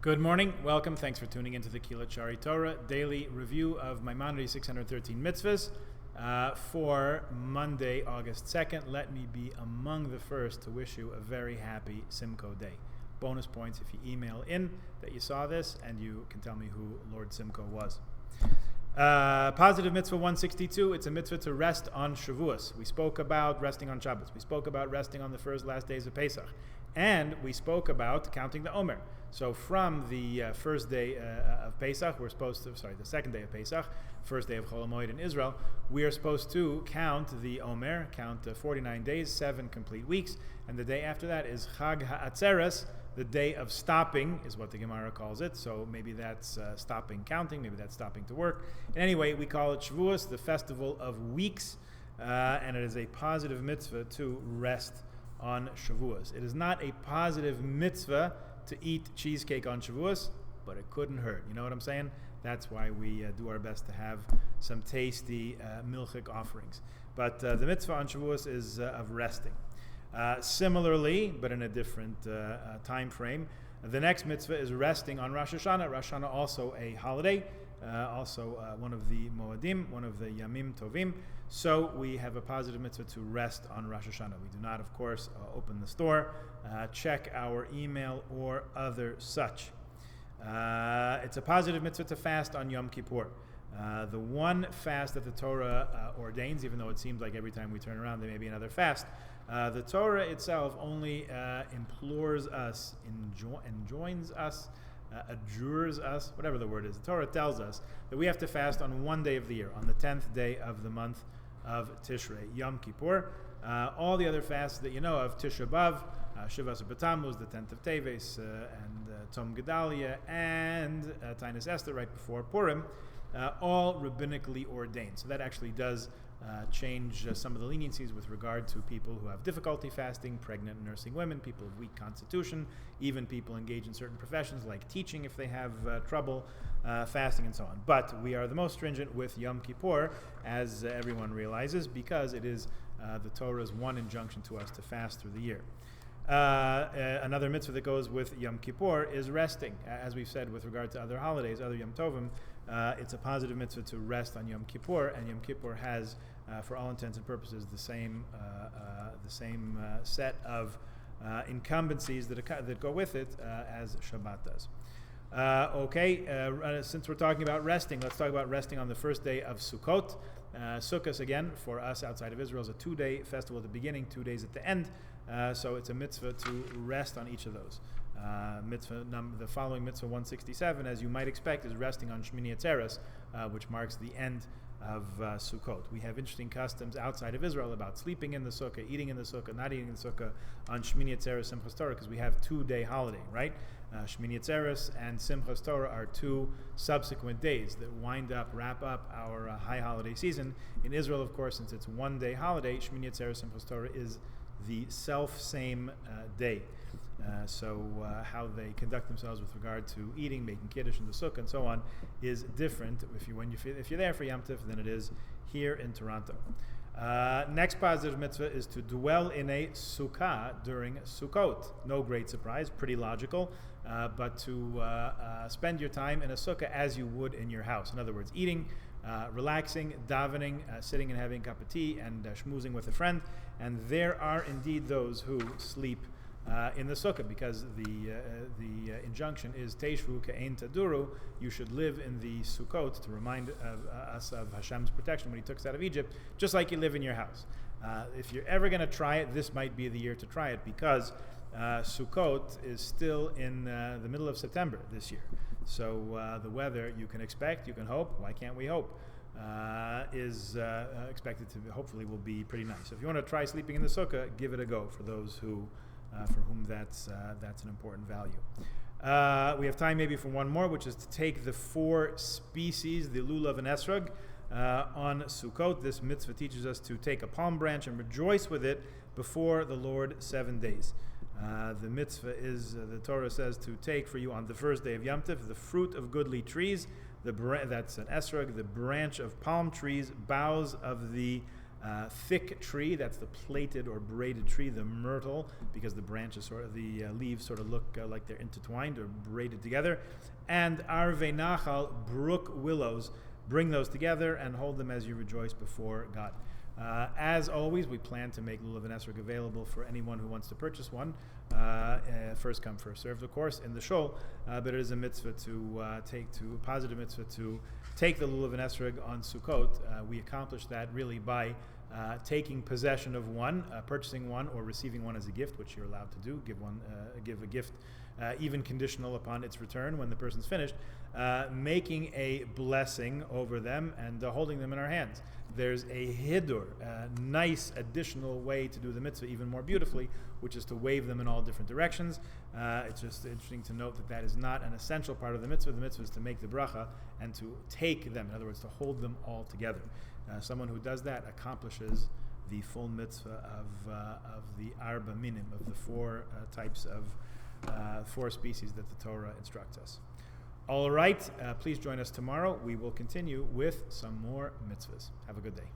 Good morning. Welcome. Thanks for tuning into the Kilat Shari Torah daily review of Maimonides' 613 mitzvahs for Monday, August 2nd. Let me be among the first to wish you a very happy Simco Day. Bonus points if you email in that you saw this and you can tell me who Lord Simco was. Positive mitzvah 162, it's a mitzvah to rest on Shavuos. We spoke about resting on Shabbos. We spoke about resting on the last days of Pesach. And we spoke about counting the Omer. So from the first day of Pesach, the second day of Pesach, first day of Chol HaMoed in Israel, we are supposed to count the Omer, count 49 days, 7 complete weeks, and the day after that is Chag HaAtzeres, the day of stopping, is what the Gemara calls it. So maybe that's stopping counting, maybe that's stopping to work. And anyway, we call it Shavuos, the festival of weeks, and it is a positive mitzvah to rest on Shavuos. It is not a positive mitzvah to eat cheesecake on Shavuos, but it couldn't hurt. You know what I'm saying? That's why we do our best to have some tasty milchik offerings. But the mitzvah on Shavuos is of resting. Similarly, but in a different time frame, the next mitzvah is resting on Rosh Hashanah. Rosh Hashanah also a holiday, one of the Moadim, one of the Yamim Tovim. So we have a positive mitzvah to rest on Rosh Hashanah. We do not, of course, open the store, check our email or other such. It's a positive mitzvah to fast on Yom Kippur. The one fast that the Torah ordains, even though it seems like every time we turn around there may be another fast, the Torah itself only implores us, enjoins us, adjures us, whatever the word is. The Torah tells us that we have to fast on one day of the year, on the 10th day of the month of Tishrei, Yom Kippur. All the other fasts that you know of, Tisha B'Av, Shivas B'Tammuz, the 10th of Teves, and Tzom Gedalia, and Tainus Esther right before Purim, all rabbinically ordained. So that actually does change some of the leniencies with regard to people who have difficulty fasting, pregnant and nursing women, people of weak constitution, even people engaged in certain professions like teaching if they have trouble fasting and so on. But we are the most stringent with Yom Kippur, as everyone realizes, because it is the Torah's one injunction to us to fast through the year. Another mitzvah that goes with Yom Kippur is resting. As we've said with regard to other holidays, other Yom Tovim, it's a positive mitzvah to rest on Yom Kippur, and Yom Kippur has, for all intents and purposes, the same set of incumbencies that go with it as Shabbat does. Since we're talking about resting, let's talk about resting on the first day of Sukkot. Sukkot, again, for us outside of Israel, is a 2-day festival at the beginning, 2 days at the end. So it's a mitzvah to rest on each of those. The following mitzvah 167, as you might expect, is resting on Shmini Atzeres, which marks the end of Sukkot. We have interesting customs outside of Israel about sleeping in the sukkah, eating in the sukkah, not eating in the sukkah on Shmini Atzeres, Simchas Torah, because we have 2-day holiday, right? Shmini Atzeres and Simchas Torah are 2 subsequent days that wrap up our high holiday season. In Israel, of course, since it's 1-day holiday, Shmini Atzeres, Simchas Torah is the self-same day. So how they conduct themselves with regard to eating, making kiddush in the sukkah, and so on, is different if you're there for Yom Tov than it is here in Toronto. Next positive mitzvah is to dwell in a sukkah during Sukkot. No great surprise, pretty logical, but to spend your time in a sukkah as you would in your house. In other words, eating, relaxing, davening, sitting and having a cup of tea, and schmoozing with a friend. And there are indeed those who sleep in the sukkah, because the injunction is Teishvu Ke'ein Taduru. You should live in the Sukkot to remind us of Hashem's protection when He took us out of Egypt, just like you live in your house. If you're ever going to try it, this might be the year to try it, because Sukkot is still in the middle of September this year. So the weather you can expect, you can hope, why can't we hope, is expected to hopefully will be pretty nice. So if you want to try sleeping in the sukkah, give it a go for those who for whom that's an important value. We have time maybe for one more, which is to take the 4 species, the lulav and esrog, on Sukkot. This mitzvah teaches us to take a palm branch and rejoice with it before the Lord 7 days. The mitzvah is, the Torah says, to take for you on the first day of Yom Tov the fruit of goodly trees, that's an esrog, the branch of palm trees, boughs of the thick tree, that's the plaited or braided tree, the myrtle, because the branches the leaves sort of look like they're intertwined or braided together, and arvei nachal, brook willows. Bring those together and hold them as you rejoice before God. As always, we plan to make lulav and esrog available for anyone who wants to purchase one. First come, first served, of course, in the shul. But it is a mitzvah a positive mitzvah to take the lulav and esrog on Sukkot. We accomplish that really by taking possession of one, purchasing one, or receiving one as a gift, which you're allowed to do. Give a gift, even conditional upon its return when the person's finished. Making a blessing over them and holding them in our hands. There's a hidur, a nice additional way to do the mitzvah even more beautifully, which is to wave them in all different directions. It's just interesting to note that is not an essential part of the mitzvah. The mitzvah is to make the bracha and to take them, in other words, to hold them all together. Someone who does that accomplishes the full mitzvah of the arba minim, of the four types of four species that the Torah instructs us. All right, please join us tomorrow. We will continue with some more mitzvahs. Have a good day.